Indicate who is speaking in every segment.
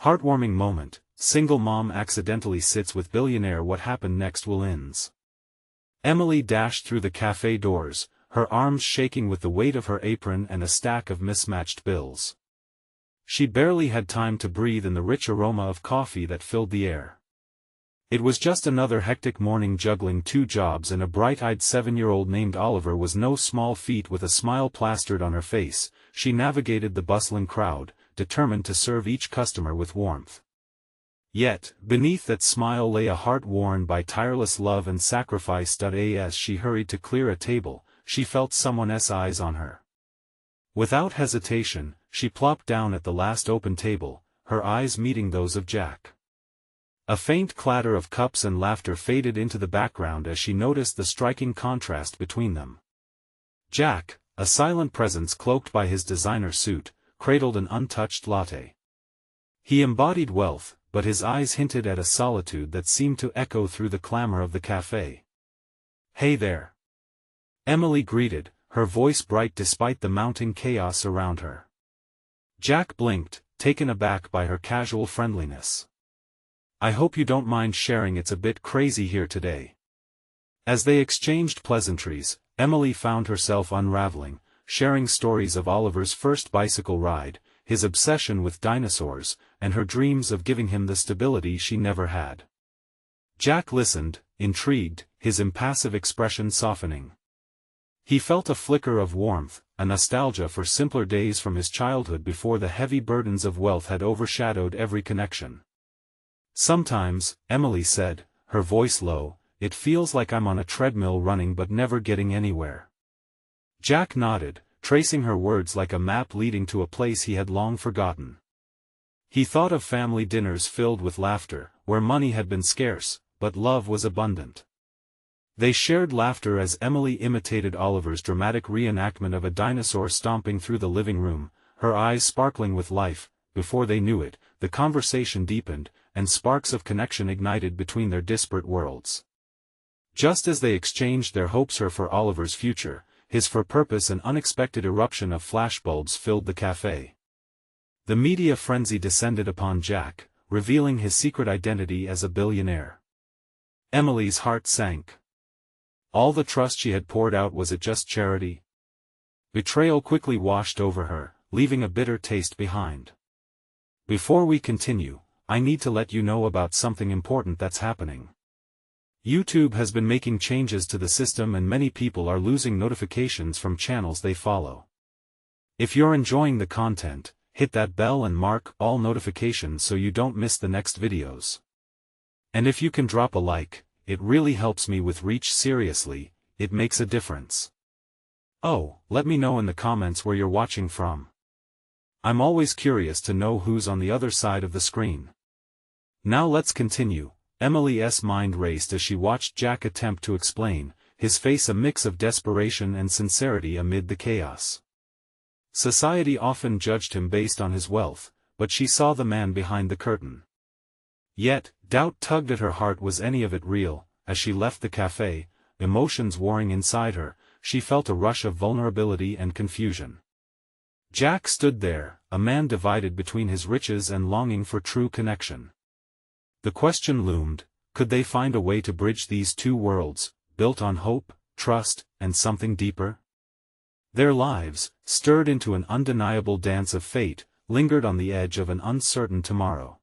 Speaker 1: Heartwarming moment, single mom accidentally sits with billionaire. What happened next will ends. Emily dashed through the cafe doors, her arms shaking with the weight of her apron and a stack of mismatched bills. She barely had time to breathe in the rich aroma of coffee that filled the air. It was just another hectic morning. Juggling 2 jobs and a bright-eyed 7-year-old named Oliver was no small feat. With a smile plastered on her face, she navigated the bustling crowd, determined to serve each customer with warmth. Yet, beneath that smile lay a heart worn by tireless love and sacrifice. As she hurried to clear a table, she felt someone's eyes on her. Without hesitation, she plopped down at the last open table, her eyes meeting those of Jack. A faint clatter of cups and laughter faded into the background as she noticed the striking contrast between them. Jack, a silent presence cloaked by his designer suit, cradled an untouched latte. He embodied wealth, but his eyes hinted at a solitude that seemed to echo through the clamor of the cafe. "Hey there," Emily greeted, her voice bright despite the mounting chaos around her. Jack blinked, taken aback by her casual friendliness. "I hope you don't mind sharing. It's a bit crazy here today." As they exchanged pleasantries, Emily found herself unraveling, sharing stories of Oliver's first bicycle ride, his obsession with dinosaurs, and her dreams of giving him the stability she never had. Jack listened, intrigued, his impassive expression softening. He felt a flicker of warmth, a nostalgia for simpler days from his childhood before the heavy burdens of wealth had overshadowed every connection. "Sometimes," Emily said, her voice low, "it feels like I'm on a treadmill running but never getting anywhere." Jack nodded, tracing her words like a map leading to a place he had long forgotten. He thought of family dinners filled with laughter, where money had been scarce, but love was abundant. They shared laughter as Emily imitated Oliver's dramatic reenactment of a dinosaur stomping through the living room, her eyes sparkling with life. Before they knew it, the conversation deepened, and sparks of connection ignited between their disparate worlds. Just as they exchanged their hopes for Oliver's future, his for purpose, an unexpected eruption of flashbulbs filled the cafe. The media frenzy descended upon Jack, revealing his secret identity as a billionaire. Emily's heart sank. All the trust she had poured out, was it just charity? Betrayal quickly washed over her, leaving a bitter taste behind. Before we continue, I need to let you know about something important that's happening. YouTube has been making changes to the system and many people are losing notifications from channels they follow. If you're enjoying the content, hit that bell and mark all notifications so you don't miss the next videos. And if you can drop a like, it really helps me with reach. Seriously, it makes a difference. Oh, let me know in the comments where you're watching from. I'm always curious to know who's on the other side of the screen. Now let's continue. Emily's mind raced as she watched Jack attempt to explain, his face a mix of desperation and sincerity amid the chaos. Society often judged him based on his wealth, but she saw the man behind the curtain. Yet, doubt tugged at her heart. Was any of it real? As she left the cafe, emotions warring inside her, she felt a rush of vulnerability and confusion. Jack stood there, a man divided between his riches and longing for true connection. The question loomed, could they find a way to bridge these two worlds, built on hope, trust, and something deeper? Their lives, stirred into an undeniable dance of fate, lingered on the edge of an uncertain tomorrow.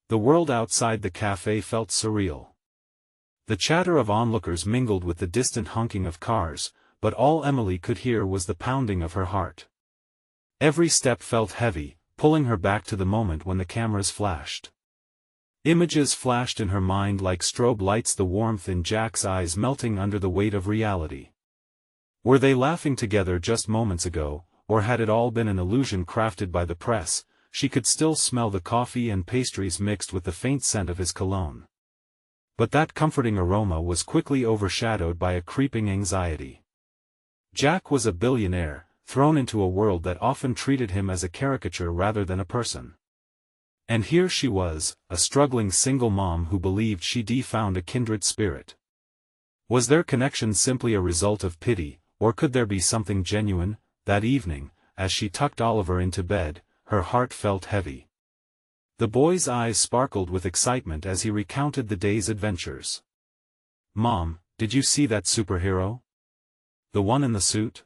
Speaker 1: The world outside the cafe felt surreal. The chatter of onlookers mingled with the distant honking of cars, but all Emily could hear was the pounding of her heart. Every step felt heavy, pulling her back to the moment when the cameras flashed. Images flashed in her mind like strobe lights, the warmth in Jack's eyes melting under the weight of reality. Were they laughing together just moments ago, or had it all been an illusion crafted by the press? She could still smell the coffee and pastries mixed with the faint scent of his cologne. But that comforting aroma was quickly overshadowed by a creeping anxiety. Jack was a billionaire, thrown into a world that often treated him as a caricature rather than a person. And here she was, a struggling single mom who believed she'd found a kindred spirit. Was their connection simply a result of pity, or could there be something genuine? That evening, as she tucked Oliver into bed, her heart felt heavy. The boy's eyes sparkled with excitement as he recounted the day's adventures. "Mom, did you see that superhero? The one in the suit?"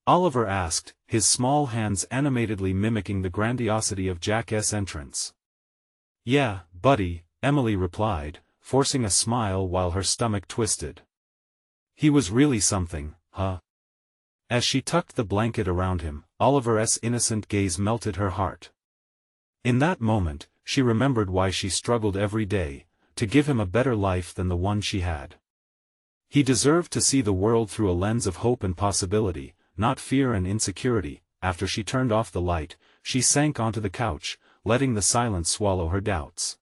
Speaker 1: Oliver asked, his small hands animatedly mimicking the grandiosity of Jack's entrance. "Yeah, buddy," Emily replied, forcing a smile while her stomach twisted. "He was really something, huh?" As she tucked the blanket around him, Oliver's innocent gaze melted her heart. In that moment, she remembered why she struggled every day, to give him a better life than the one she had. He deserved to see the world through a lens of hope and possibility, not fear and insecurity. After she turned off the light, she sank onto the couch, letting the silence swallow her doubts.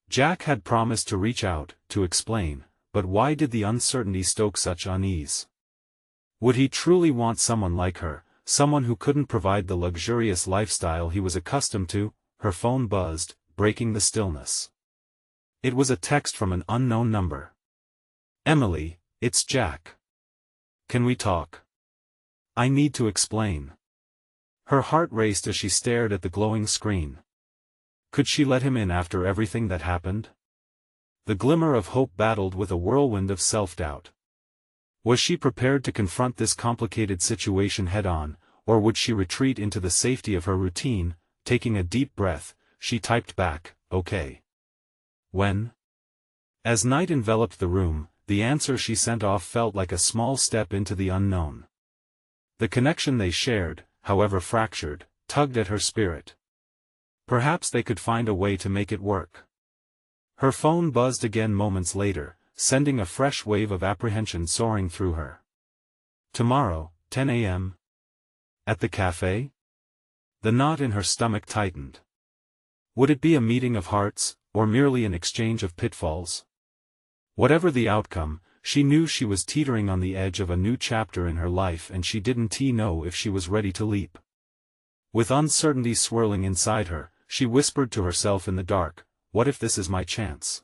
Speaker 1: Jack had promised to reach out, to explain, but why did the uncertainty stoke such unease? Would he truly want someone like her, someone who couldn't provide the luxurious lifestyle he was accustomed to? Her phone buzzed, breaking the stillness. It was a text from an unknown number. "Emily, it's Jack. Can we talk? I need to explain." Her heart raced as she stared at the glowing screen. Could she let him in after everything that happened? The glimmer of hope battled with a whirlwind of self-doubt. Was she prepared to confront this complicated situation head-on, or would she retreat into the safety of her routine? Taking a deep breath, she typed back, "Okay." When? As night enveloped the room, the answer she sent off felt like a small step into the unknown. The connection they shared, however fractured, tugged at her spirit. Perhaps they could find a way to make it work. Her phone buzzed again moments later, sending a fresh wave of apprehension soaring through her. "Tomorrow, 10 a.m. At the café?" The knot in her stomach tightened. Would it be a meeting of hearts, or merely an exchange of pitfalls? Whatever the outcome, she knew she was teetering on the edge of a new chapter in her life, and she didn't know if she was ready to leap. With uncertainty swirling inside her, she whispered to herself in the dark, "What if this is my chance?"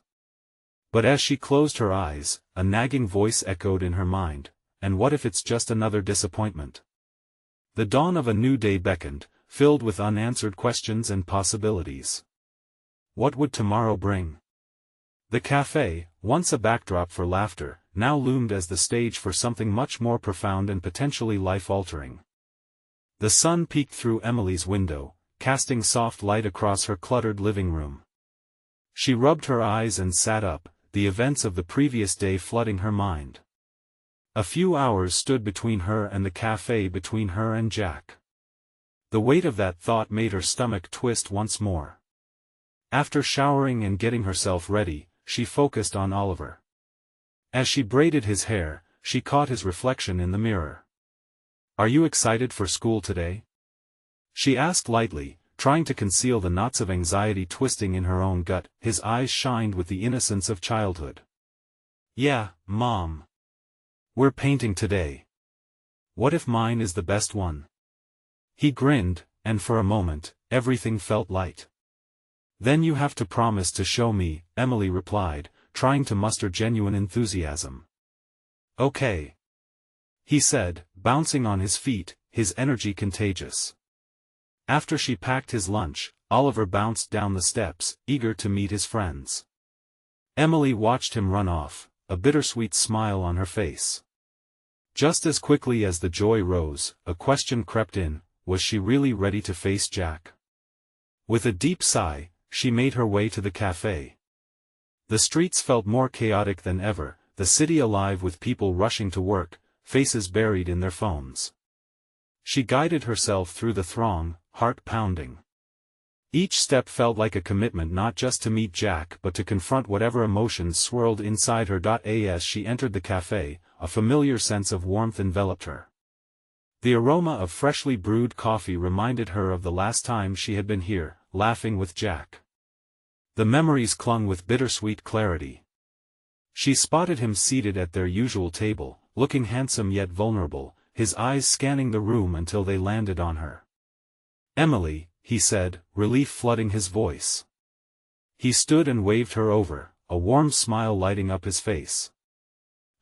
Speaker 1: But as she closed her eyes, a nagging voice echoed in her mind, "And what if it's just another disappointment?" The dawn of a new day beckoned, filled with unanswered questions and possibilities. What would tomorrow bring? The café, once a backdrop for laughter, now loomed as the stage for something much more profound and potentially life-altering. The sun peeked through Emily's window, casting soft light across her cluttered living room. She rubbed her eyes and sat up, the events of the previous day flooding her mind. A few hours stood between her and the café, between her and Jack. The weight of that thought made her stomach twist once more. After showering and getting herself ready, she focused on Oliver. As she braided his hair, she caught his reflection in the mirror. "Are you excited for school today?" she asked lightly, trying to conceal the knots of anxiety twisting in her own gut. His eyes shined with the innocence of childhood. "Yeah, Mom. We're painting today. What if mine is the best one?" He grinned, and for a moment, everything felt light. "Then you have to promise to show me," Emily replied, trying to muster genuine enthusiasm. "Okay," he said, bouncing on his feet, his energy contagious. After she packed his lunch, Oliver bounced down the steps, eager to meet his friends. Emily watched him run off, a bittersweet smile on her face. Just as quickly as the joy rose, a question crept in: was she really ready to face Jack? With a deep sigh, she made her way to the café. The streets felt more chaotic than ever, the city alive with people rushing to work, faces buried in their phones. She guided herself through the throng, heart pounding. Each step felt like a commitment, not just to meet Jack but to confront whatever emotions swirled inside her. As she entered the café, a familiar sense of warmth enveloped her. The aroma of freshly brewed coffee reminded her of the last time she had been here, laughing with Jack. The memories clung with bittersweet clarity. She spotted him seated at their usual table, looking handsome yet vulnerable, his eyes scanning the room until they landed on her. "Emily," he said, relief flooding his voice. He stood and waved her over, a warm smile lighting up his face.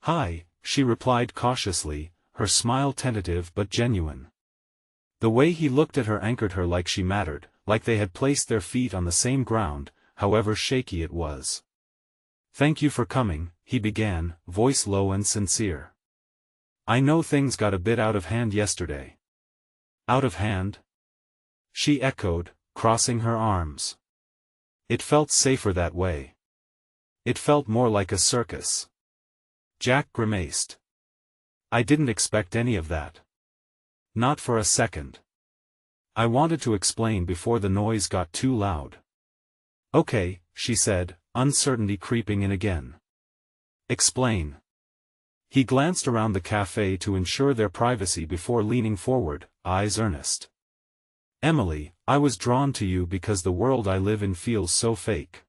Speaker 1: "Hi," she replied cautiously, her smile tentative but genuine. The way he looked at her anchored her like she mattered, like they had placed their feet on the same ground, however shaky it was. "Thank you for coming," he began, voice low and sincere. "I know things got a bit out of hand yesterday." "Out of hand?" she echoed, crossing her arms. It felt safer that way. It felt more like a circus. Jack grimaced. "I didn't expect any of that. Not for a second." I wanted to explain before the noise got too loud. "Okay," she said, uncertainty creeping in again. "Explain." He glanced around the café to ensure their privacy before leaning forward, eyes earnest. "Emily, I was drawn to you because the world I live in feels so fake.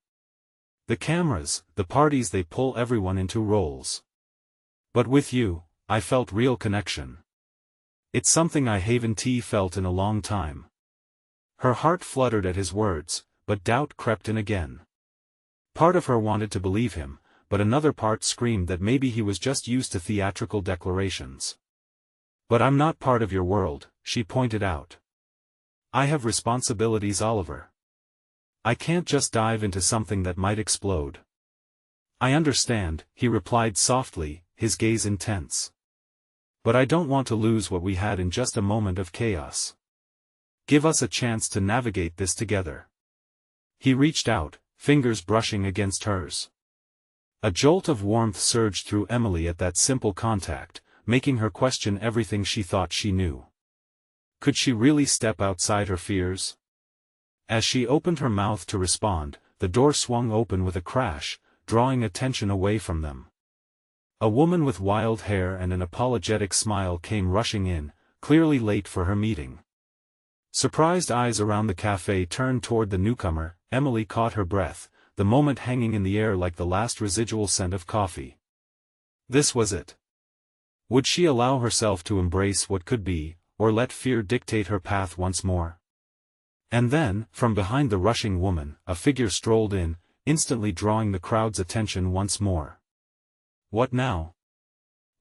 Speaker 1: The cameras, the parties, they pull everyone into roles. But with you, I felt real connection. It's something I haven't felt in a long time." Her heart fluttered at his words, but doubt crept in again. Part of her wanted to believe him, but another part screamed that maybe he was just used to theatrical declarations. "But I'm not part of your world," she pointed out. "I have responsibilities, Oliver. I can't just dive into something that might explode." "I understand," he replied softly, his gaze intense. "But I don't want to lose what we had in just a moment of chaos. Give us a chance to navigate this together." He reached out, fingers brushing against hers. A jolt of warmth surged through Emily at that simple contact, making her question everything she thought she knew. Could she really step outside her fears? As she opened her mouth to respond, the door swung open with a crash, drawing attention away from them. A woman with wild hair and an apologetic smile came rushing in, clearly late for her meeting. Surprised eyes around the café turned toward the newcomer. Emily caught her breath, the moment hanging in the air like the last residual scent of coffee. This was it. Would she allow herself to embrace what could be, or let fear dictate her path once more? And then, from behind the rushing woman, a figure strolled in, instantly drawing the crowd's attention once more. What now?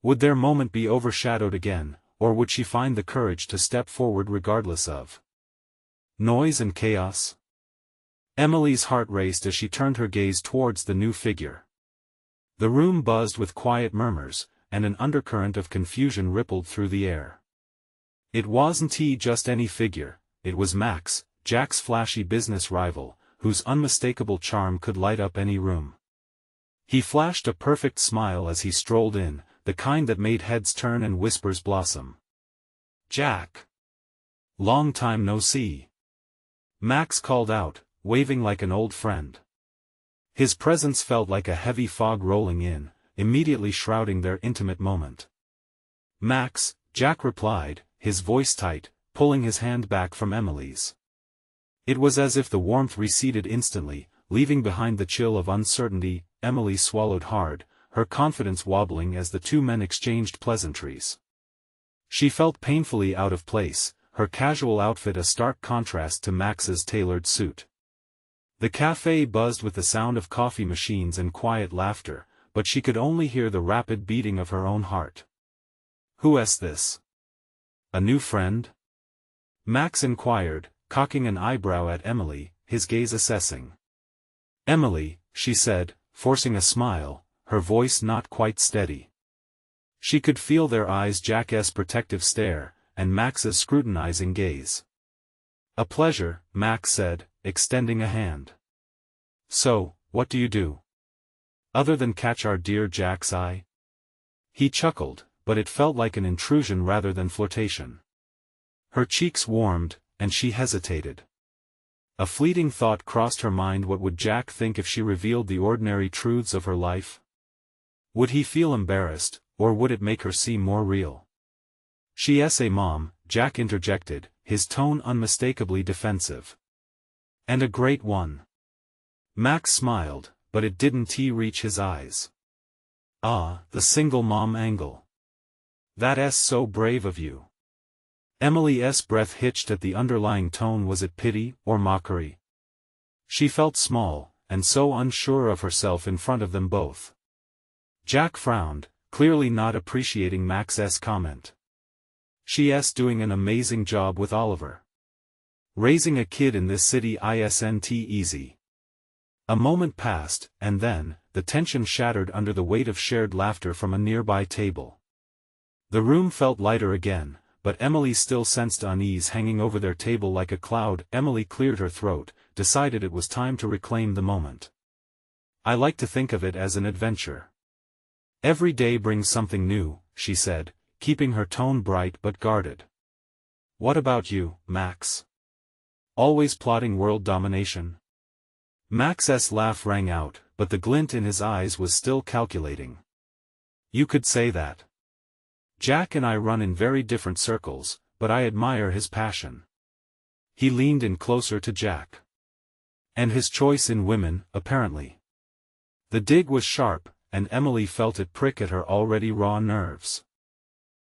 Speaker 1: Would their moment be overshadowed again, or would she find the courage to step forward regardless of noise and chaos? Emily's heart raced as she turned her gaze towards the new figure. The room buzzed with quiet murmurs, and an undercurrent of confusion rippled through the air. It wasn't just any figure, it was Max, Jack's flashy business rival, whose unmistakable charm could light up any room. He flashed a perfect smile as he strolled in, the kind that made heads turn and whispers blossom. "Jack! Long time no see," Max called out, waving like an old friend. His presence felt like a heavy fog rolling in, immediately shrouding their intimate moment. "Max," Jack replied, his voice tight, pulling his hand back from Emily's. It was as if the warmth receded instantly, leaving behind the chill of uncertainty. Emily swallowed hard, her confidence wobbling as the two men exchanged pleasantries. She felt painfully out of place, her casual outfit a stark contrast to Max's tailored suit. The café buzzed with the sound of coffee machines and quiet laughter, but she could only hear the rapid beating of her own heart. "Who's this? A new friend?" Max inquired, cocking an eyebrow at Emily, his gaze assessing. "Emily," she said, forcing a smile, her voice not quite steady. She could feel their eyes, Jack's protective stare, and Max's scrutinizing gaze. "A pleasure," Max said, extending a hand. "So, what do you do? Other than catch our dear Jack's eye?" He chuckled, but it felt like an intrusion rather than flirtation. Her cheeks warmed, and she hesitated. A fleeting thought crossed her mind. What would Jack think if she revealed the ordinary truths of her life? Would he feel embarrassed, or would it make her seem more real? "She's a mom," Jack interjected, his tone unmistakably defensive. "And a great one." Max smiled, but it didn't reach his eyes. "Ah, the single mom angle. That's so brave of you." Emily's breath hitched at the underlying tone. Was it pity, or mockery? She felt small, and so unsure of herself in front of them both. Jack frowned, clearly not appreciating Max's comment. "She's doing an amazing job with Oliver." Raising a kid in this city isn't easy. A moment passed, and then, the tension shattered under the weight of shared laughter from a nearby table. The room felt lighter again, but Emily still sensed unease hanging over their table like a cloud. Emily cleared her throat, decided it was time to reclaim the moment. I like to think of it as an adventure. Every day brings something new, she said, keeping her tone bright but guarded. What about you, Max? Always plotting world domination? Max's laugh rang out, but the glint in his eyes was still calculating. You could say that. Jack and I run in very different circles, but I admire his passion. He leaned in closer to Jack. And his choice in women, apparently. The dig was sharp, and Emily felt it prick at her already raw nerves.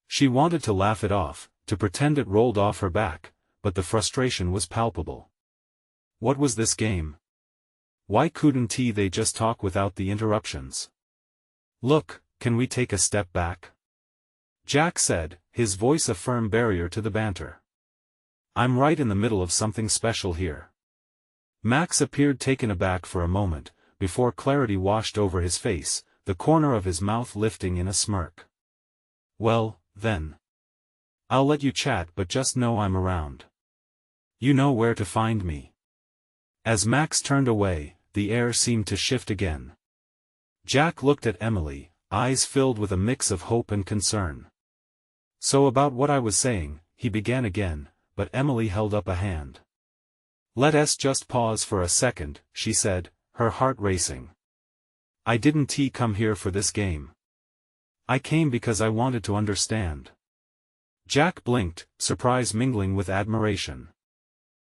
Speaker 1: She wanted to laugh it off, to pretend it rolled off her back, but the frustration was palpable. What was this game? Why couldn't they just talk without the interruptions? Look, can we take a step back? Jack said, his voice a firm barrier to the banter. I'm right in the middle of something special here. Max appeared taken aback for a moment, before clarity washed over his face, the corner of his mouth lifting in a smirk. Well, then. I'll let you chat, but just know I'm around. You know where to find me. As Max turned away, the air seemed to shift again. Jack looked at Emily, eyes filled with a mix of hope and concern. So about what I was saying, he began again, but Emily held up a hand. Let's just pause for a second, she said, her heart racing. I didn't come here for this game. I came because I wanted to understand. Jack blinked, surprise mingling with admiration.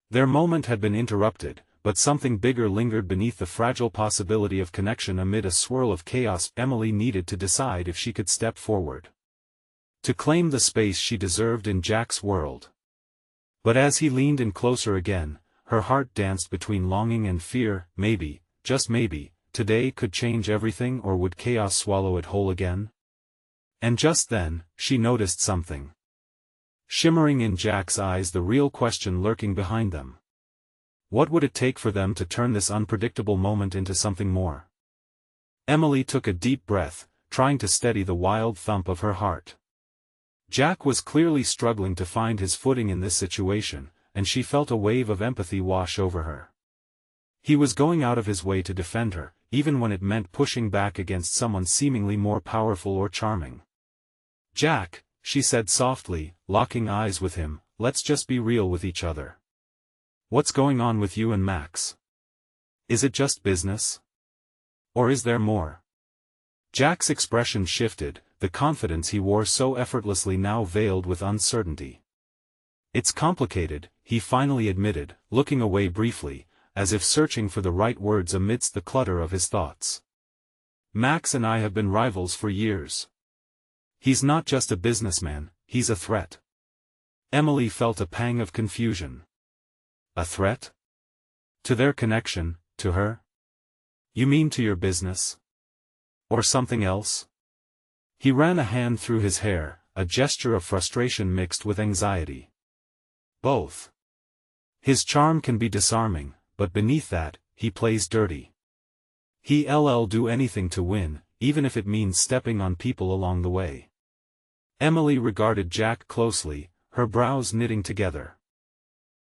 Speaker 1: Their moment had been interrupted, but something bigger lingered beneath the fragile possibility of connection amid a swirl of chaos. Emily needed to decide if she could step forward. To claim the space she deserved in Jack's world. But as he leaned in closer again, her heart danced between longing and fear. Maybe, just maybe, today could change everything, or would chaos swallow it whole again? And just then, she noticed something. Shimmering in Jack's eyes, the real question lurking behind them. What would it take for them to turn this unpredictable moment into something more? Emily took a deep breath, trying to steady the wild thump of her heart. Jack was clearly struggling to find his footing in this situation, and she felt a wave of empathy wash over her. He was going out of his way to defend her, even when it meant pushing back against someone seemingly more powerful or charming. Jack, she said softly, locking eyes with him, let's just be real with each other. What's going on with you and Max? Is it just business? Or is there more? Jack's expression shifted, the confidence he wore so effortlessly now veiled with uncertainty. It's complicated, he finally admitted, looking away briefly, as if searching for the right words amidst the clutter of his thoughts. Max and I have been rivals for years. He's not just a businessman, he's a threat. Emily felt a pang of confusion. A threat? To their connection, to her? You mean to your business? Or something else? He ran a hand through his hair, a gesture of frustration mixed with anxiety. Both. His charm can be disarming, but beneath that, he plays dirty. He'll do anything to win, even if it means stepping on people along the way. Emily regarded Jack closely, her brows knitting together.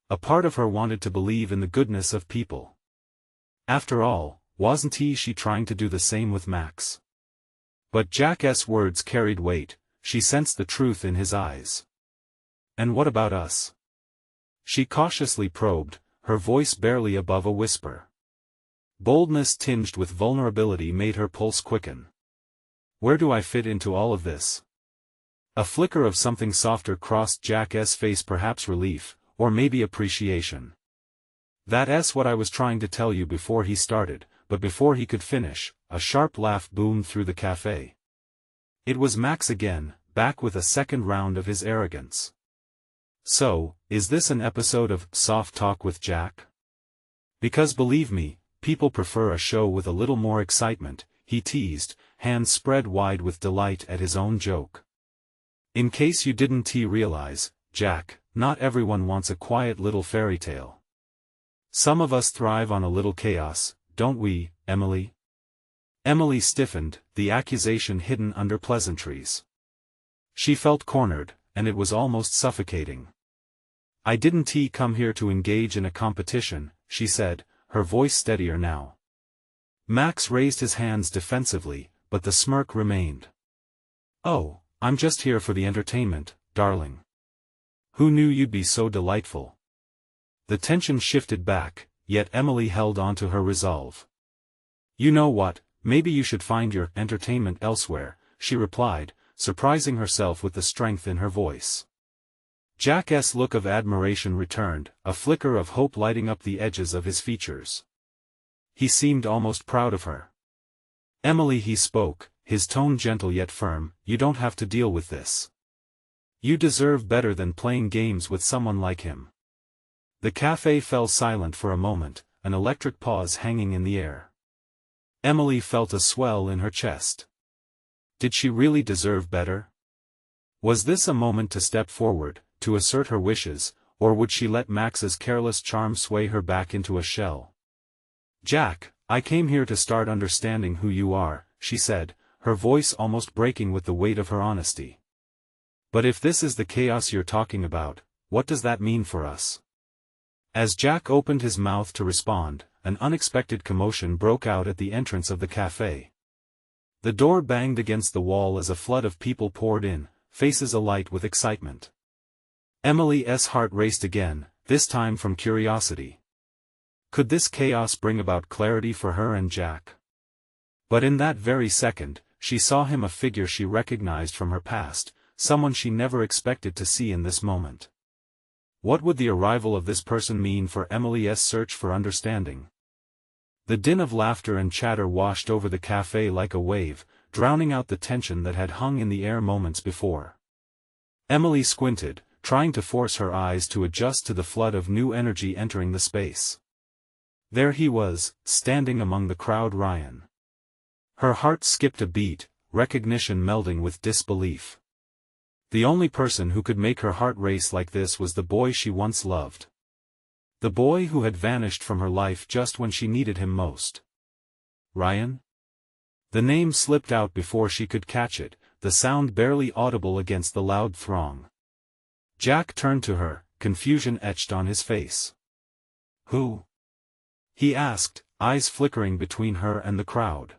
Speaker 1: A part of her wanted to believe in the goodness of people. After all, wasn't she trying to do the same with Max? But Jack's words carried weight, she sensed the truth in his eyes. And what about us? She cautiously probed, her voice barely above a whisper. Boldness tinged with vulnerability made her pulse quicken. Where do I fit into all of this? A flicker of something softer crossed Jack's face, perhaps relief, or maybe appreciation. That's what I was trying to tell you before he started, but before he could finish, a sharp laugh boomed through the café. It was Max again, back with a second round of his arrogance. So, is this an episode of Soft Talk with Jack? Because believe me, people prefer a show with a little more excitement, he teased, hands spread wide with delight at his own joke. In case you didn't realize, Jack, not everyone wants a quiet little fairy tale. Some of us thrive on a little chaos, don't we, Emily? Emily stiffened, the accusation hidden under pleasantries. She felt cornered, and it was almost suffocating. I didn't come here to engage in a competition, she said, her voice steadier now. Max raised his hands defensively, but the smirk remained. Oh, I'm just here for the entertainment, darling. Who knew you'd be so delightful? The tension shifted back, yet Emily held on to her resolve. You know what, maybe you should find your entertainment elsewhere, she replied, surprising herself with the strength in her voice. Jack's look of admiration returned, a flicker of hope lighting up the edges of his features. He seemed almost proud of her. Emily, he spoke, his tone gentle yet firm, you don't have to deal with this. You deserve better than playing games with someone like him. The café fell silent for a moment, an electric pause hanging in the air. Emily felt a swell in her chest. Did she really deserve better? Was this a moment to step forward, to assert her wishes, or would she let Max's careless charm sway her back into a shell? Jack, I came here to start understanding who you are, she said, her voice almost breaking with the weight of her honesty. But if this is the chaos you're talking about, what does that mean for us? As Jack opened his mouth to respond, an unexpected commotion broke out at the entrance of the café. The door banged against the wall as a flood of people poured in, faces alight with excitement. Emily's heart raced again, this time from curiosity. Could this chaos bring about clarity for her and Jack? But in that very second, she saw him, a figure she recognized from her past, someone she never expected to see in this moment. What would the arrival of this person mean for Emily's search for understanding? The din of laughter and chatter washed over the café like a wave, drowning out the tension that had hung in the air moments before. Emily squinted, trying to force her eyes to adjust to the flood of new energy entering the space. There he was, standing among the crowd, Ryan. Her heart skipped a beat, recognition melding with disbelief. The only person who could make her heart race like this was the boy she once loved. The boy who had vanished from her life just when she needed him most. Ryan? The name slipped out before she could catch it, the sound barely audible against the loud throng. Jack turned to her, confusion etched on his face. Who? He asked, eyes flickering between her and the crowd.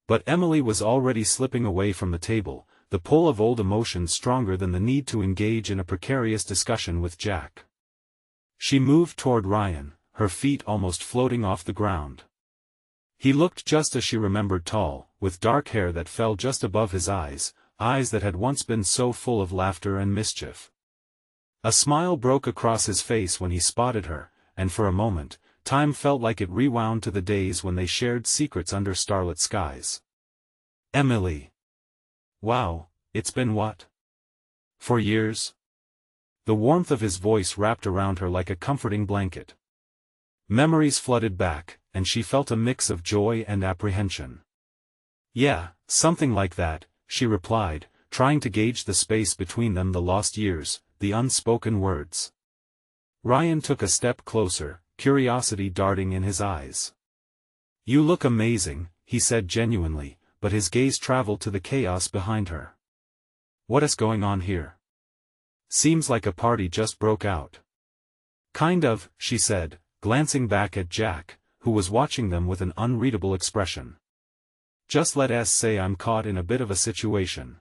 Speaker 1: But Emily was already slipping away from the table, the pull of old emotions stronger than the need to engage in a precarious discussion with Jack. She moved toward Ryan, her feet almost floating off the ground. He looked just as she remembered, tall, with dark hair that fell just above his eyes that had once been so full of laughter and mischief. A smile broke across his face when he spotted her, and for a moment, time felt like it rewound to the days when they shared secrets under starlit skies. Emily. Wow, it's been what? 4 years? The warmth of his voice wrapped around her like a comforting blanket. Memories flooded back, and she felt a mix of joy and apprehension. Yeah, something like that, she replied, trying to gauge the space between them, the lost years, the unspoken words. Ryan took a step closer, curiosity darting in his eyes. You look amazing, he said genuinely, but his gaze traveled to the chaos behind her. What is going on here? Seems like a party just broke out. Kind of, she said, glancing back at Jack, who was watching them with an unreadable expression. Just let us say I'm caught in a bit of a situation.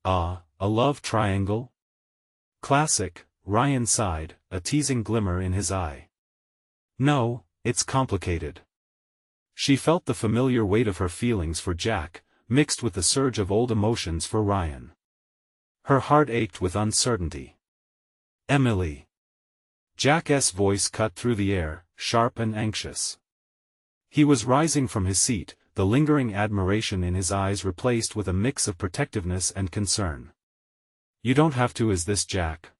Speaker 1: Ah, a love triangle? Classic, Ryan sighed, a teasing glimmer in his eye. No, it's complicated. She felt the familiar weight of her feelings for Jack, mixed with the surge of old emotions for Ryan. Her heart ached with uncertainty. Emily. Jack's voice cut through the air, sharp and anxious. He was rising from his seat, the lingering admiration in his eyes replaced with a mix of protectiveness and concern. You don't have to. Is this Jack?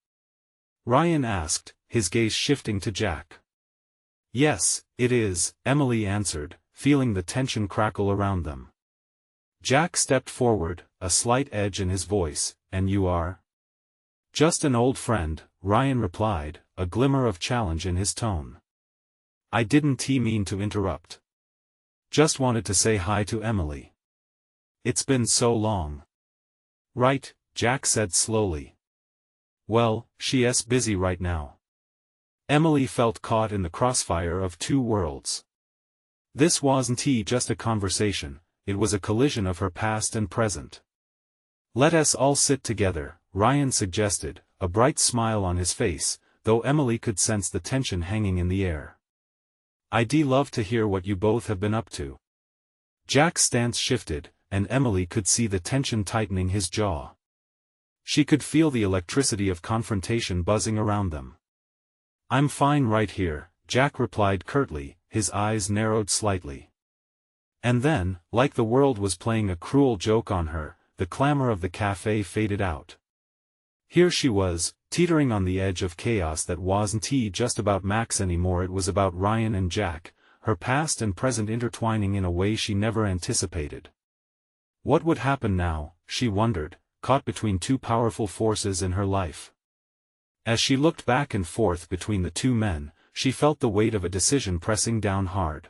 Speaker 1: Ryan asked, his gaze shifting to Jack. Yes, it is, Emily answered, feeling the tension crackle around them. Jack stepped forward, a slight edge in his voice. And you are? Just an old friend, Ryan replied, a glimmer of challenge in his tone. I didn't mean to interrupt. Just wanted to say hi to Emily. It's been so long. Right, Jack said slowly. Well, she's busy right now. Emily felt caught in the crossfire of two worlds. This wasn't just a conversation, it was a collision of her past and present. Let us all sit together, Ryan suggested, a bright smile on his face, though Emily could sense the tension hanging in the air. I'd love to hear what you both have been up to. Jack's stance shifted, and Emily could see the tension tightening his jaw. She could feel the electricity of confrontation buzzing around them. I'm fine right here, Jack replied curtly, his eyes narrowed slightly. And then, like the world was playing a cruel joke on her, the clamor of the café faded out. Here she was, teetering on the edge of chaos that wasn't just about Max anymore, it was about Ryan and Jack, her past and present intertwining in a way she never anticipated. What would happen now, she wondered, caught between two powerful forces in her life. As she looked back and forth between the two men, she felt the weight of a decision pressing down hard.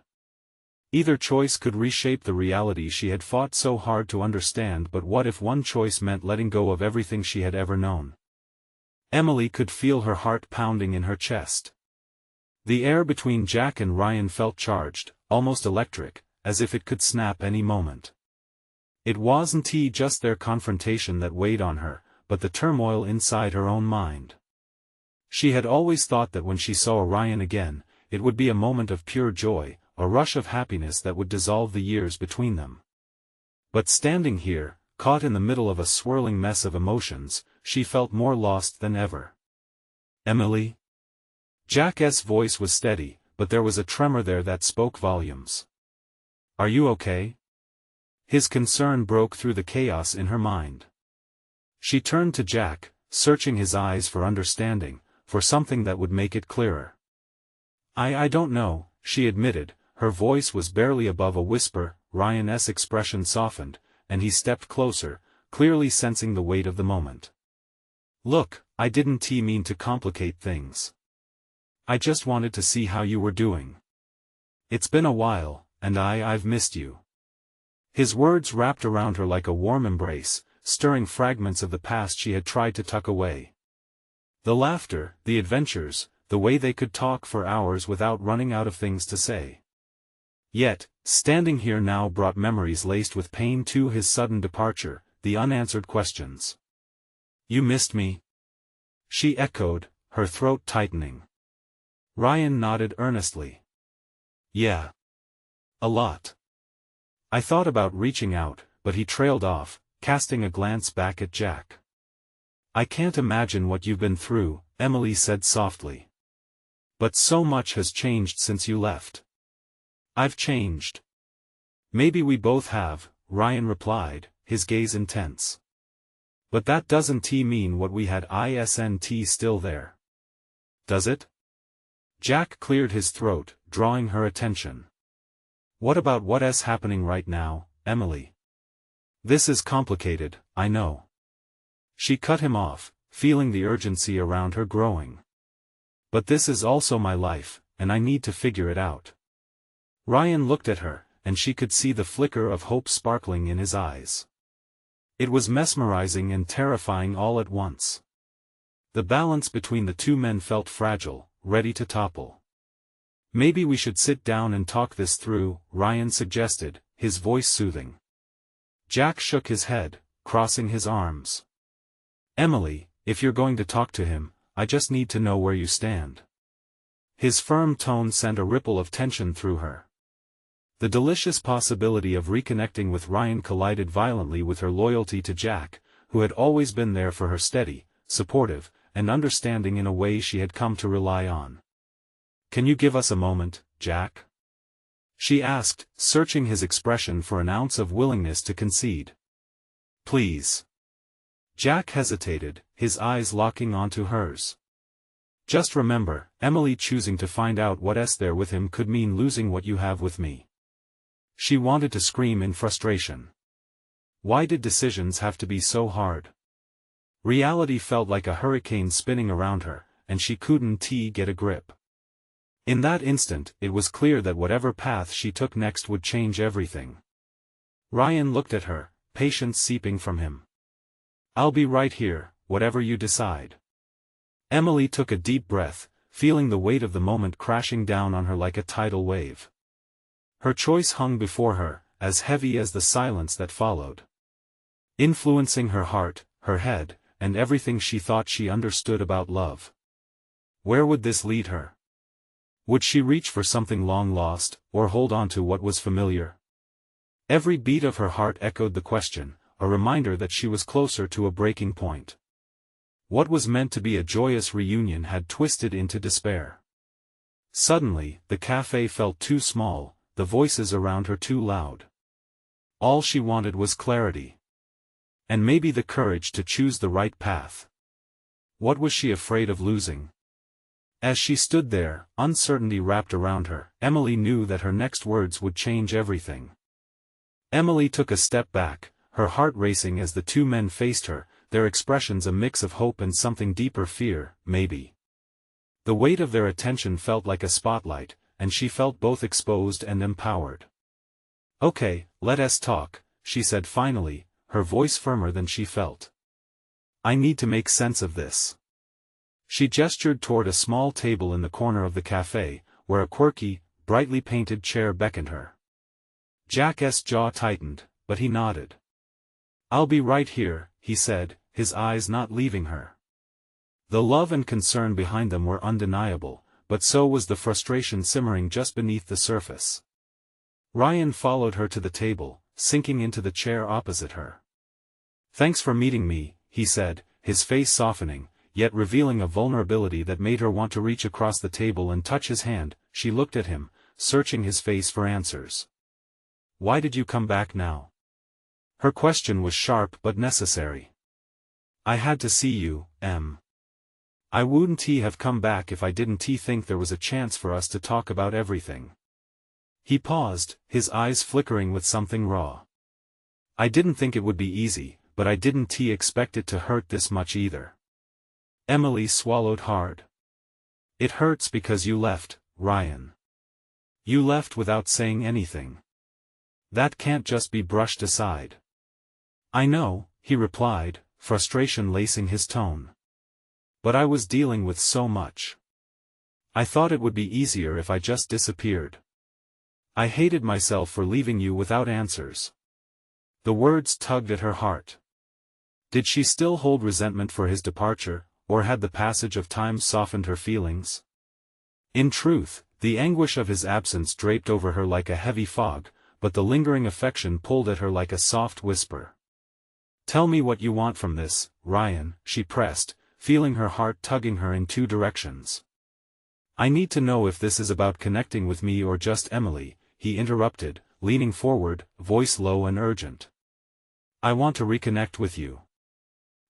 Speaker 1: Either choice could reshape the reality she had fought so hard to understand, but what if one choice meant letting go of everything she had ever known? Emily could feel her heart pounding in her chest. The air between Jack and Ryan felt charged, almost electric, as if it could snap any moment. It wasn't just their confrontation that weighed on her, but the turmoil inside her own mind. She had always thought that when she saw Ryan again, it would be a moment of pure joy, a rush of happiness that would dissolve the years between them. But standing here, caught in the middle of a swirling mess of emotions, she felt more lost than ever. Emily? Jack's voice was steady, but there was a tremor there that spoke volumes. Are you okay? His concern broke through the chaos in her mind. She turned to Jack, searching his eyes for understanding, for something that would make it clearer. I don't know, she admitted, her voice was barely above a whisper. Ryan's expression softened, and he stepped closer, clearly sensing the weight of the moment. Look, I didn't mean to complicate things. I just wanted to see how you were doing. It's been a while, and I've missed you. His words wrapped around her like a warm embrace, stirring fragments of the past she had tried to tuck away. The laughter, the adventures, the way they could talk for hours without running out of things to say. Yet, standing here now brought memories laced with pain to his sudden departure, the unanswered questions. You missed me? She echoed, her throat tightening. Ryan nodded earnestly. Yeah. A lot. I thought about reaching out, but he trailed off, casting a glance back at Jack. I can't imagine what you've been through, Emily said softly. But so much has changed since you left. I've changed. Maybe we both have, Ryan replied, his gaze intense. But that doesn't mean what we had isn't still there. Does it? Jack cleared his throat, drawing her attention. What about what's happening right now, Emily? This is complicated, I know. She cut him off, feeling the urgency around her growing. But this is also my life, and I need to figure it out. Ryan looked at her, and she could see the flicker of hope sparkling in his eyes. It was mesmerizing and terrifying all at once. The balance between the two men felt fragile, ready to topple. Maybe we should sit down and talk this through, Ryan suggested, his voice soothing. Jack shook his head, crossing his arms. Emily, if you're going to talk to him, I just need to know where you stand. His firm tone sent a ripple of tension through her. The delicious possibility of reconnecting with Ryan collided violently with her loyalty to Jack, who had always been there for her, steady, supportive, and understanding in a way she had come to rely on. Can you give us a moment, Jack? She asked, searching his expression for an ounce of willingness to concede. Please. Jack hesitated, his eyes locking onto hers. Just remember, Emily, choosing to find out what's there with him could mean losing what you have with me. She wanted to scream in frustration. Why did decisions have to be so hard? Reality felt like a hurricane spinning around her, and she couldn't get a grip. In that instant, it was clear that whatever path she took next would change everything. Ryan looked at her, patience seeping from him. "I'll be right here, whatever you decide." Emily took a deep breath, feeling the weight of the moment crashing down on her like a tidal wave. Her choice hung before her, as heavy as the silence that followed. Influencing her heart, her head, and everything she thought she understood about love. Where would this lead her? Would she reach for something long lost, or hold on to what was familiar? Every beat of her heart echoed the question, a reminder that she was closer to a breaking point. What was meant to be a joyous reunion had twisted into despair. Suddenly, the cafe felt too small, the voices around her too loud. All she wanted was clarity. And maybe the courage to choose the right path. What was she afraid of losing? As she stood there, uncertainty wrapped around her, Emily knew that her next words would change everything. Emily took a step back, her heart racing as the two men faced her, their expressions a mix of hope and something deeper, fear, maybe. The weight of their attention felt like a spotlight, and she felt both exposed and empowered. "Okay, let us talk," she said finally, her voice firmer than she felt. "I need to make sense of this." She gestured toward a small table in the corner of the cafe, where a quirky, brightly painted chair beckoned her. Jack's jaw tightened, but he nodded. "I'll be right here," he said, his eyes not leaving her. The love and concern behind them were undeniable, but so was the frustration simmering just beneath the surface. Ryan followed her to the table, sinking into the chair opposite her. "Thanks for meeting me," he said, his face softening, yet revealing a vulnerability that made her want to reach across the table and touch his hand. She looked at him, searching his face for answers. "Why did you come back now?" Her question was sharp but necessary. "I had to see you, Em. I wouldn't have come back if I didn't think there was a chance for us to talk about everything." He paused, his eyes flickering with something raw. "I didn't think it would be easy, but I didn't expect it to hurt this much either." Emily swallowed hard. "It hurts because you left, Ryan. You left without saying anything. That can't just be brushed aside." "I know," he replied, frustration lacing his tone. "But I was dealing with so much. I thought it would be easier if I just disappeared. I hated myself for leaving you without answers." The words tugged at her heart. Did she still hold resentment for his departure, or had the passage of time softened her feelings? In truth, the anguish of his absence draped over her like a heavy fog, but the lingering affection pulled at her like a soft whisper. "Tell me what you want from this, Ryan," she pressed, feeling her heart tugging her in two directions. "I need to know if this is about connecting with me or just Emily," he interrupted, leaning forward, voice low and urgent. "I want to reconnect with you.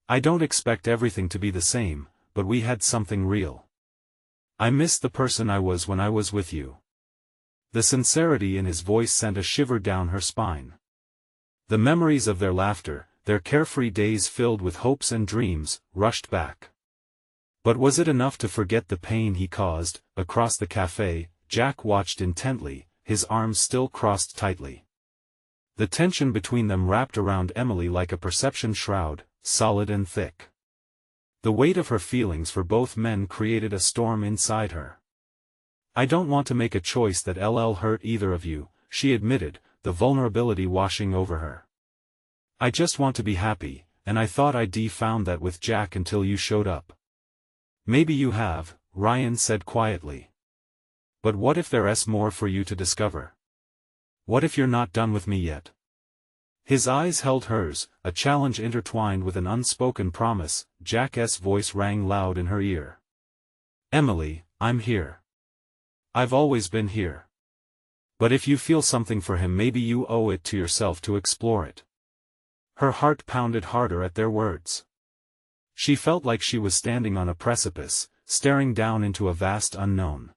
Speaker 1: I don't expect everything to be the same, but we had something real. I miss the person I was when I was with you." The sincerity in his voice sent a shiver down her spine. The memories of their laughter, their carefree days filled with hopes and dreams, rushed back. But was it enough to forget the pain he caused? Across the cafe, Jack watched intently, his arms still crossed tightly. The tension between them wrapped around Emily like a perception shroud, solid and thick. The weight of her feelings for both men created a storm inside her. "I don't want to make a choice that'll hurt either of you," she admitted, the vulnerability washing over her. "I just want to be happy, and I thought I'd found that with Jack until you showed up." "Maybe you have," Ryan said quietly. "But what if there's more for you to discover? What if you're not done with me yet?" His eyes held hers, a challenge intertwined with an unspoken promise. Jack's voice rang loud in her ear. "Emily, I'm here. I've always been here. But if you feel something for him, maybe you owe it to yourself to explore it." Her heart pounded harder at their words. She felt like she was standing on a precipice, staring down into a vast unknown.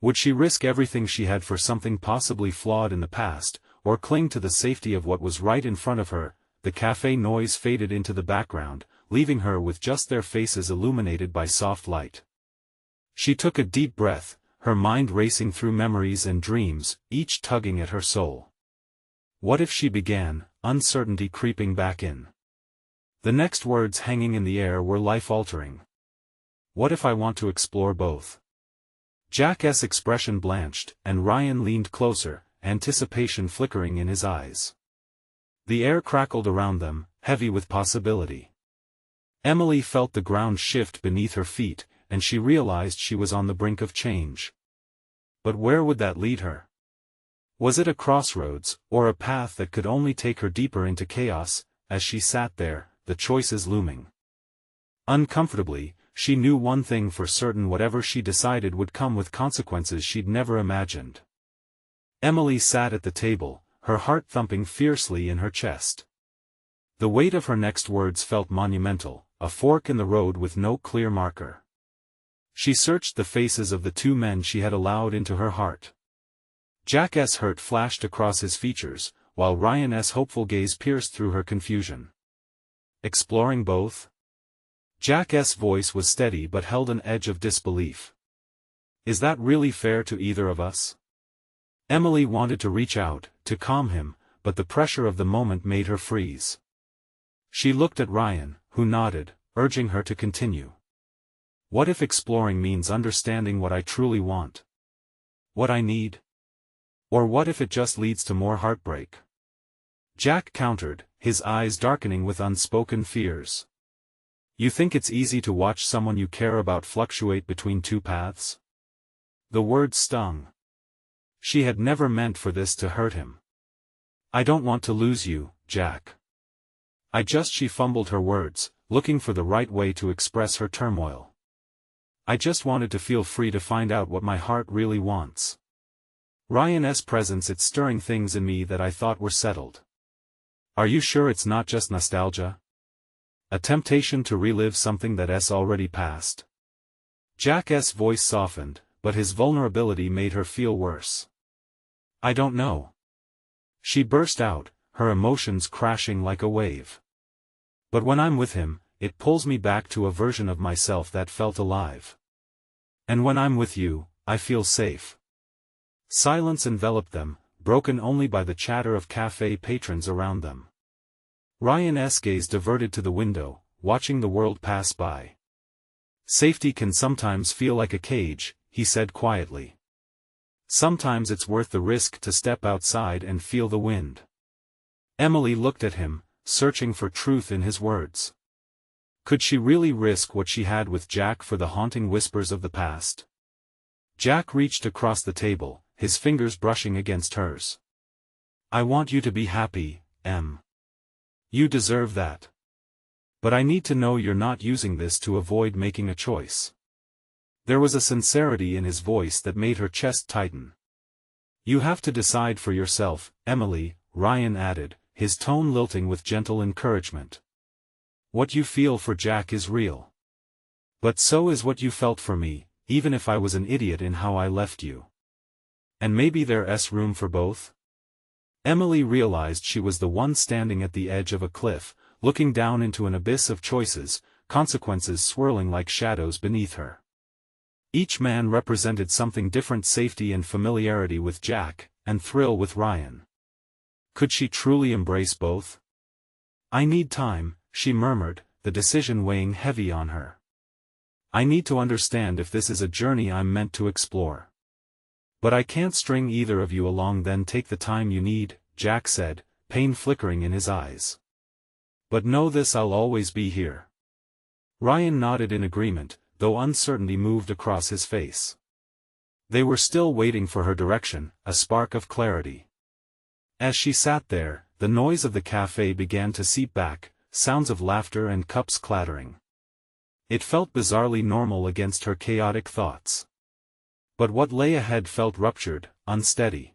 Speaker 1: Would she risk everything she had for something possibly flawed in the past, or cling to the safety of what was right in front of her? The cafe noise faded into the background, leaving her with just their faces illuminated by soft light. She took a deep breath, her mind racing through memories and dreams, each tugging at her soul. What if she began, uncertainty creeping back in? The next words hanging in the air were life-altering. What if I want to explore both? Jack's expression blanched, and Ryan leaned closer, anticipation flickering in his eyes. The air crackled around them, heavy with possibility. Emily felt the ground shift beneath her feet, and she realized she was on the brink of change. But where would that lead her? Was it a crossroads, or a path that could only take her deeper into chaos? As she sat there, the choices looming. Uncomfortably, she knew one thing for certain: whatever she decided would come with consequences she'd never imagined. Emily sat at the table, her heart thumping fiercely in her chest. The weight of her next words felt monumental, a fork in the road with no clear marker. She searched the faces of the two men she had allowed into her heart. Jack's hurt flashed across his features, while Ryan's hopeful gaze pierced through her confusion. Exploring both? Jack's voice was steady but held an edge of disbelief. Is that really fair to either of us? Emily wanted to reach out, to calm him, but the pressure of the moment made her freeze. She looked at Ryan, who nodded, urging her to continue. What if exploring means understanding what I truly want? What I need? Or what if it just leads to more heartbreak? Jack countered, his eyes darkening with unspoken fears. You think it's easy to watch someone you care about fluctuate between two paths? The words stung. She had never meant for this to hurt him. I don't want to lose you, Jack. She fumbled her words, looking for the right way to express her turmoil. I just wanted to feel free to find out what my heart really wants. Ryan's presence, it's stirring things in me that I thought were settled. Are you sure it's not just nostalgia? A temptation to relive something that's already passed? Jack's voice softened, but his vulnerability made her feel worse. I don't know. She burst out, her emotions crashing like a wave. But when I'm with him, it pulls me back to a version of myself that felt alive. And when I'm with you, I feel safe. Silence enveloped them, broken only by the chatter of cafe patrons around them. Ryan's gaze diverted to the window, watching the world pass by. Safety can sometimes feel like a cage, he said quietly. Sometimes it's worth the risk to step outside and feel the wind. Emily looked at him, searching for truth in his words. Could she really risk what she had with Jack for the haunting whispers of the past? Jack reached across the table, his fingers brushing against hers. I want you to be happy, Em. You deserve that. But I need to know you're not using this to avoid making a choice. There was a sincerity in his voice that made her chest tighten. You have to decide for yourself, Emily, Ryan added, his tone lilting with gentle encouragement. What you feel for Jack is real. But so is what you felt for me, even if I was an idiot in how I left you. And maybe there's room for both? Emily realized she was the one standing at the edge of a cliff, looking down into an abyss of choices, consequences swirling like shadows beneath her. Each man represented something different: safety and familiarity with Jack, and thrill with Ryan. Could she truly embrace both? I need time, she murmured, the decision weighing heavy on her. I need to understand if this is a journey I'm meant to explore. But I can't string either of you along. Then take the time you need, Jack said, pain flickering in his eyes. But know this: I'll always be here. Ryan nodded in agreement, though uncertainty moved across his face. They were still waiting for her direction, a spark of clarity. As she sat there, the noise of the cafe began to seep back, sounds of laughter and cups clattering. It felt bizarrely normal against her chaotic thoughts. But what lay ahead felt ruptured, unsteady.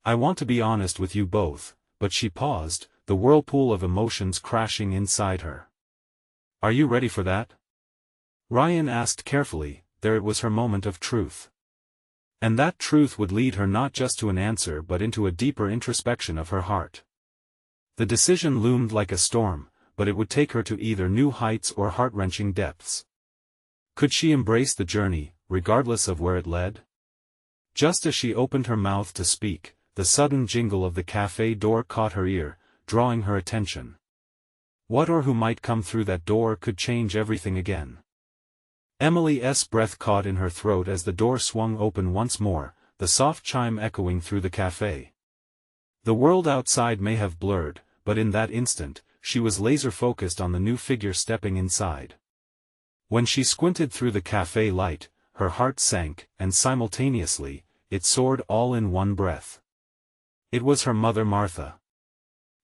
Speaker 1: I want to be honest with you both, but she paused, the whirlpool of emotions crashing inside her. Are you ready for that? Ryan asked carefully. There it was, her moment of truth. And that truth would lead her not just to an answer but into a deeper introspection of her heart. The decision loomed like a storm, but it would take her to either new heights or heart-wrenching depths. Could she embrace the journey, regardless of where it led? Just as she opened her mouth to speak, the sudden jingle of the cafe door caught her ear, drawing her attention. What or who might come through that door could change everything again. Emily's breath caught in her throat as the door swung open once more, the soft chime echoing through the cafe. The world outside may have blurred, but in that instant, she was laser-focused on the new figure stepping inside. When she squinted through the cafe light, her heart sank, and simultaneously, it soared all in one breath. It was her mother Martha.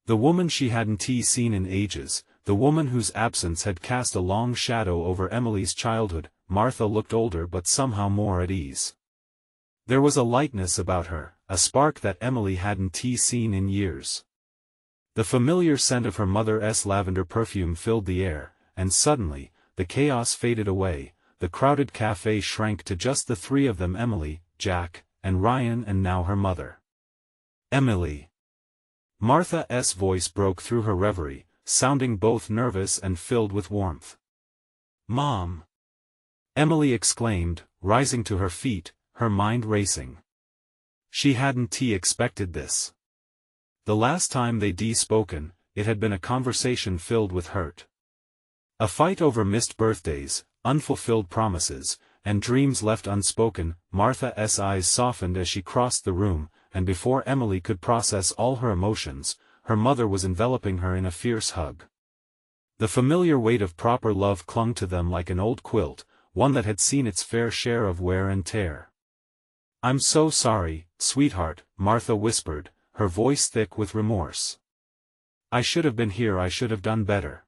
Speaker 1: The woman she hadn't seen in ages, the woman whose absence had cast a long shadow over Emily's childhood. Martha looked older but somehow more at ease. There was a lightness about her, a spark that Emily hadn't seen in years. The familiar scent of her mother's lavender perfume filled the air, and suddenly, the chaos faded away. The crowded cafe shrank to just the three of them: Emily, Jack, and Ryan, and now her mother. Emily. Martha's voice broke through her reverie, sounding both nervous and filled with warmth. "Mom!" Emily exclaimed, rising to her feet, her mind racing. She hadn't expected this. The last time they'd spoken, it had been a conversation filled with hurt. A fight over missed birthdays, unfulfilled promises, and dreams left unspoken. Martha's eyes softened as she crossed the room, and before Emily could process all her emotions, her mother was enveloping her in a fierce hug. The familiar weight of proper love clung to them like an old quilt, one that had seen its fair share of wear and tear. "I'm so sorry, sweetheart," Martha whispered, her voice thick with remorse. "I should have been here, I should have done better."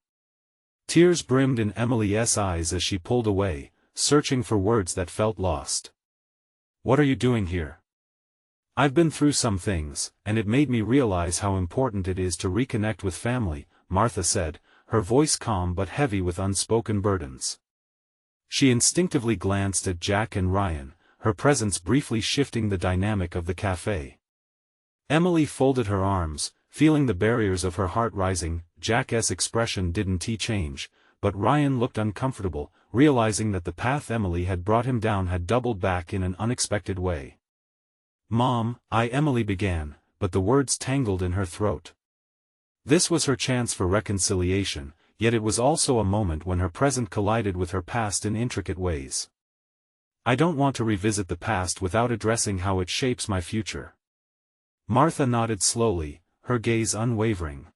Speaker 1: Tears brimmed in Emily's eyes as she pulled away, searching for words that felt lost. "What are you doing here?" "I've been through some things, and it made me realize how important it is to reconnect with family," Martha said, her voice calm but heavy with unspoken burdens. She instinctively glanced at Jack and Ryan, her presence briefly shifting the dynamic of the cafe. Emily folded her arms, feeling the barriers of her heart rising. Jack's expression didn't change, but Ryan looked uncomfortable, realizing that the path Emily had brought him down had doubled back in an unexpected way. "Mom," Emily began, but the words tangled in her throat. This was her chance for reconciliation, yet it was also a moment when her present collided with her past in intricate ways. "I don't want to revisit the past without addressing how it shapes my future." Martha nodded slowly, her gaze unwavering.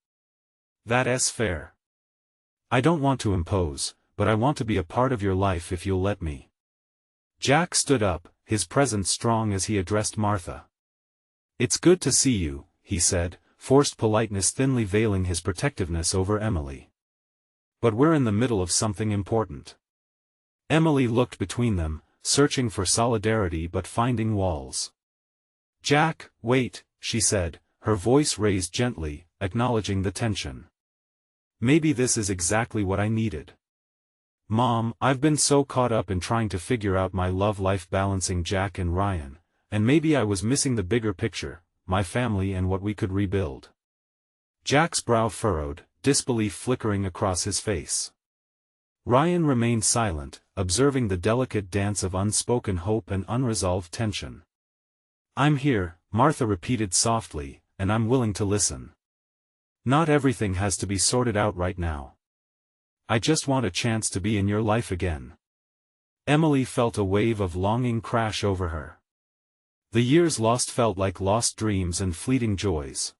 Speaker 1: "That's fair. I don't want to impose, but I want to be a part of your life if you'll let me." Jack stood up, his presence strong as he addressed Martha. "It's good to see you," he said, forced politeness thinly veiling his protectiveness over Emily. "But we're in the middle of something important." Emily looked between them, searching for solidarity but finding walls. "Jack, wait," she said, her voice raised gently, acknowledging the tension. "Maybe this is exactly what I needed." "Mom, I've been so caught up in trying to figure out my love-life balancing Jack and Ryan, and maybe I was missing the bigger picture, my family and what we could rebuild." Jack's brow furrowed, disbelief flickering across his face. Ryan remained silent, observing the delicate dance of unspoken hope and unresolved tension. "I'm here," Martha repeated softly, "and I'm willing to listen. Not everything has to be sorted out right now. I just want a chance to be in your life again." Emily felt a wave of longing crash over her. The years lost felt like lost dreams and fleeting joys.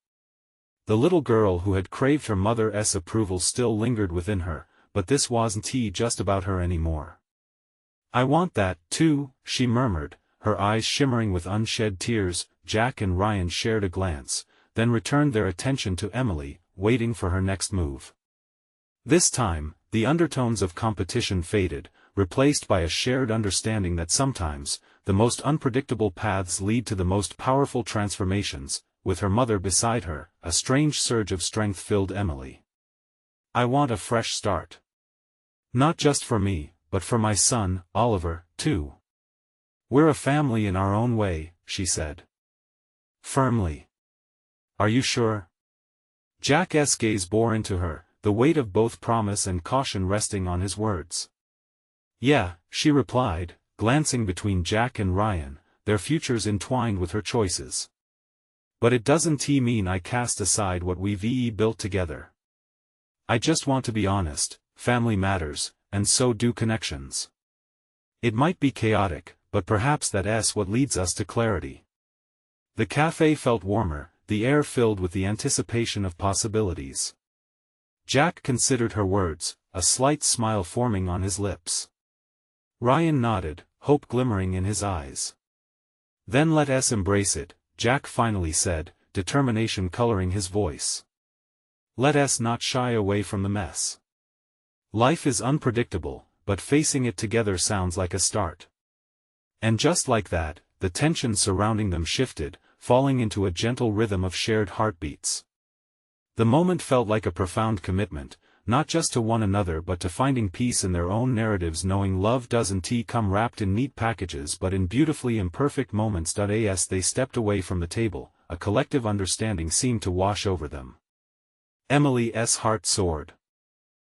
Speaker 1: The little girl who had craved her mother's approval still lingered within her, but this wasn't just about her anymore. "I want that, too," she murmured, her eyes shimmering with unshed tears. Jack and Ryan shared a glance, then returned their attention to Emily, waiting for her next move. This time, the undertones of competition faded, replaced by a shared understanding that sometimes, the most unpredictable paths lead to the most powerful transformations. With her mother beside her, a strange surge of strength filled Emily. "I want a fresh start. Not just for me, but for my son, Oliver, too. We're a family in our own way," she said. Firmly. "Are you sure?" Jack's gaze bore into her, the weight of both promise and caution resting on his words. "Yeah," she replied, glancing between Jack and Ryan, their futures entwined with her choices. "But it doesn't mean I cast aside what we've built together. I just want to be honest, family matters, and so do connections. It might be chaotic, but perhaps that's what leads us to clarity." The cafe felt warmer, the air filled with the anticipation of possibilities. Jack considered her words, a slight smile forming on his lips. Ryan nodded, hope glimmering in his eyes. "Then let us embrace it," Jack finally said, determination coloring his voice. "Let us not shy away from the mess. Life is unpredictable, but facing it together sounds like a start." And just like that, the tension surrounding them shifted, falling into a gentle rhythm of shared heartbeats. The moment felt like a profound commitment, not just to one another but to finding peace in their own narratives, knowing love doesn't come wrapped in neat packages but in beautifully imperfect moments. As they stepped away from the table, a collective understanding seemed to wash over them. Emily's heart soared.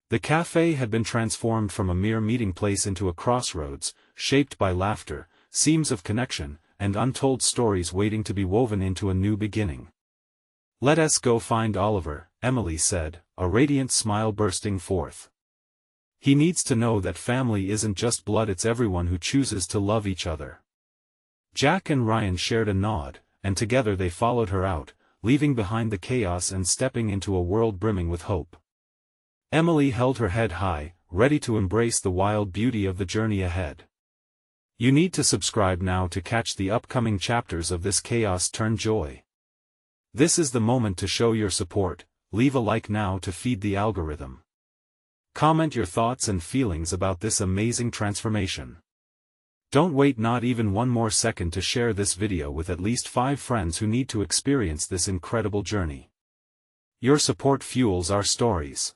Speaker 1: The cafe had been transformed from a mere meeting place into a crossroads, shaped by laughter, seams of connection, and untold stories waiting to be woven into a new beginning. "Let us go find Oliver," Emily said, a radiant smile bursting forth. "He needs to know that family isn't just blood, it's everyone who chooses to love each other." Jack and Ryan shared a nod, and together they followed her out, leaving behind the chaos and stepping into a world brimming with hope. Emily held her head high, ready to embrace the wild beauty of the journey ahead. You need to subscribe now to catch the upcoming chapters of this chaos turn joy. This is the moment to show your support. Leave a like now to feed the algorithm. Comment your thoughts and feelings about this amazing transformation. Don't wait not even one more second to share this video with at least 5 friends who need to experience this incredible journey. Your support fuels our stories.